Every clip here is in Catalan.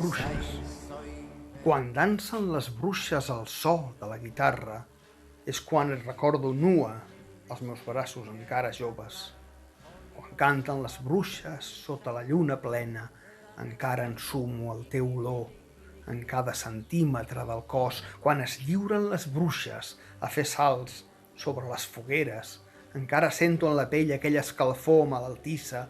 bruixes. Quan dansen les bruixes al so de la guitarra és quan et recordo nua els meus braços encara joves. Quan canten les bruixes sota la lluna plena encara ensumo el teu olor en cada centímetre del cos. Quan es lliuren les bruixes a fer salts sobre les fogueres encara sento en la pell aquella escalfor malaltissa.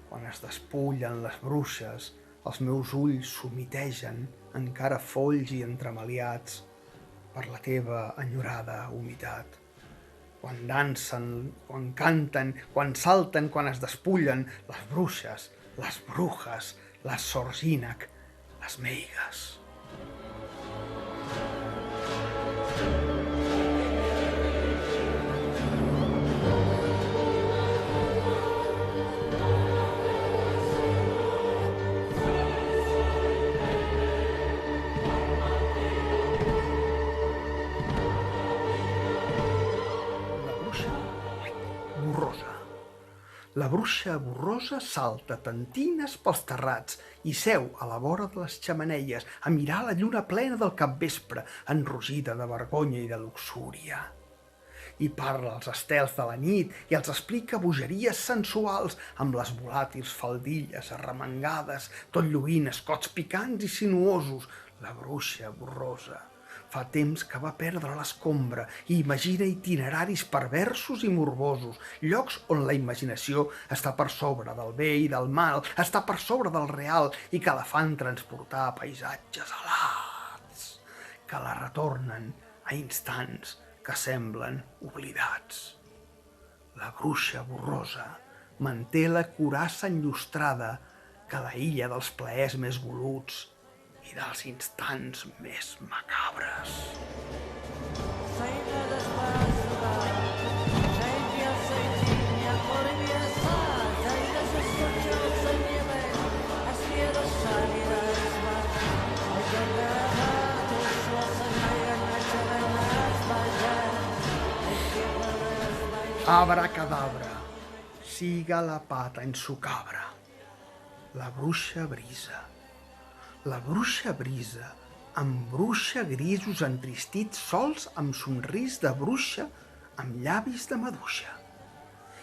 Quan es despullen les bruixes, els meus ulls s'humitegen, encara folls i entremaliats, per la teva enyorada humitat. Quan dansen, quan canten, quan salten, quan es despullen, les bruixes, les brujes, les sorgínac, les meigues. La bruixa borrosa salta tentines pels terrats i seu a la vora de les xemeneies a mirar la lluna plena del capvespre, enrogida de vergonya i de luxúria. I parla als estels de la nit i els explica bogeries sensuals amb les volàtils faldilles arremangades, tot lluint escots picants i sinuosos. La bruixa borrosa fa temps que va perdre l'escombra i imagina itineraris perversos i morbosos, llocs on la imaginació està per sobre del bé i del mal, està per sobre del real i que la fan transportar a paisatges alats, que la retornen a instants que semblen oblidats. La bruixa borrosa manté la curassa enllustrada que la illa dels plaers més voluts i dels instants més macabres. Abracadabra, siga la pata en su cabra. La bruixa brisa. La bruixa brisa embruixa grisos entristits sols amb somrís de bruixa amb llavis de maduixa.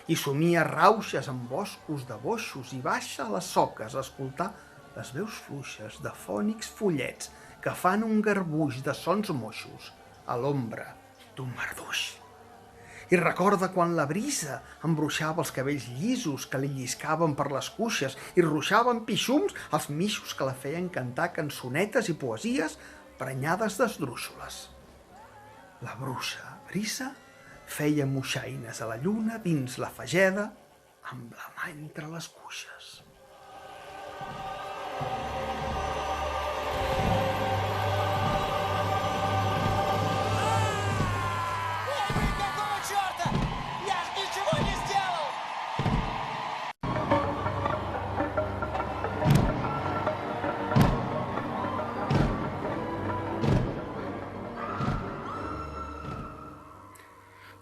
I somia rauxes en boscos de boixos i baixa a les soques a escoltar les veus fluixes de fònics follets que fan un garbuix de sons moixos a l'ombra d'un marduix. I recorda quan la brisa embruixava els cabells llisos que li lliscaven per les cuixes i ruixaven pixums els mixos que la feien cantar cançonetes i poesies prenyades d'esdrúixoles. La bruixa brisa feia moixaines a la lluna dins la fageda amb la mà entre les cuixes.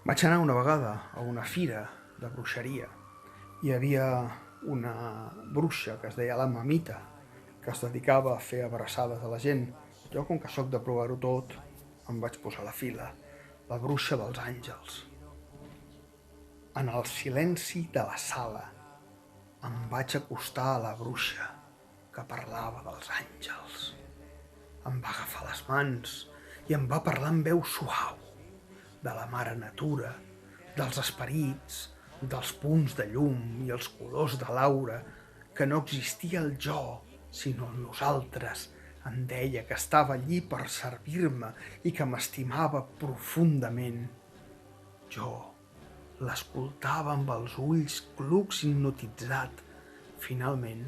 Vaig anar una vegada a una fira de bruixeria. Hi havia una bruixa que es deia la Mamita, que es dedicava a fer abraçades a la gent. Jo, com que soc de provar-ho tot, em vaig posar a la fila. La bruixa dels àngels. En el silenci de la sala em vaig acostar a la bruixa que parlava dels àngels. Em va agafar les mans i em va parlar amb veu suau de la mare natura, dels esperits, dels punts de llum i els colors de l'aura, que no existia el jo, sinó el nosaltres. Em deia que estava allí per servir-me i que m'estimava profundament. Jo l'escoltava amb els ulls clucs hipnotitzat. Finalment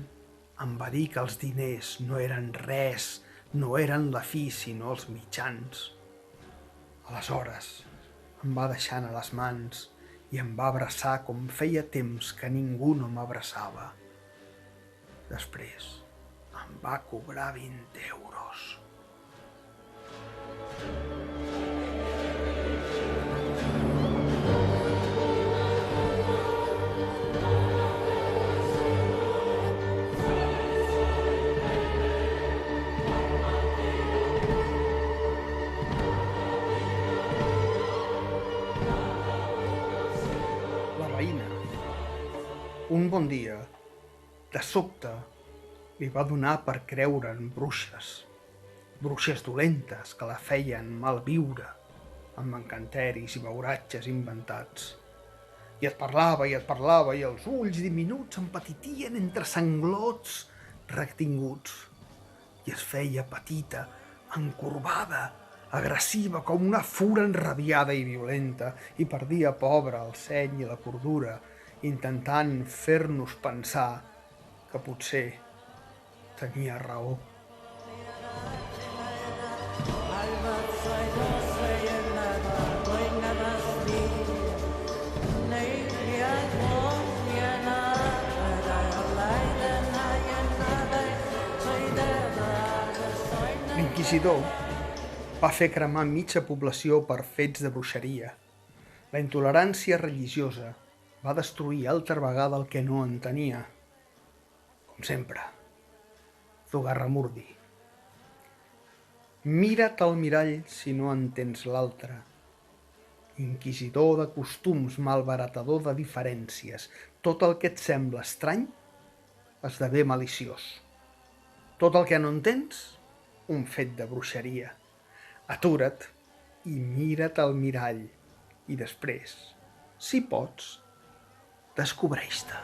em va dir que els diners no eren res, no eren la fi, sinó els mitjans. Aleshores em va deixar a les mans i em va abraçar com feia temps que ningú no m'abraçava. Després em va cobrar 20 euros. un bon dia, de sobte, li va donar per creure en bruixes. Bruixes dolentes que la feien malviure, amb encanteris i beuratges inventats. I et parlava, i els ulls diminuts empetitien entre sanglots retinguts. I es feia petita, encorbada, agressiva com una fura enrabiada i violenta, i perdia pobra el seny i la cordura, intentant fer-nos pensar que potser tenia raó. L'inquisidor va fer cremar mitja població per fets de bruixeria. La intolerància religiosa va destruir altra vegada el que no entenia. Com sempre, Zugarramurdi. Mira't al mirall si no entens l'altre. Inquisidor de costums, malbaratador de diferències. Tot el que et sembla estrany esdevé maliciós. Tot el que no entens, un fet de bruixeria. Atura't i mira't al mirall i després, si pots, descobreix-te.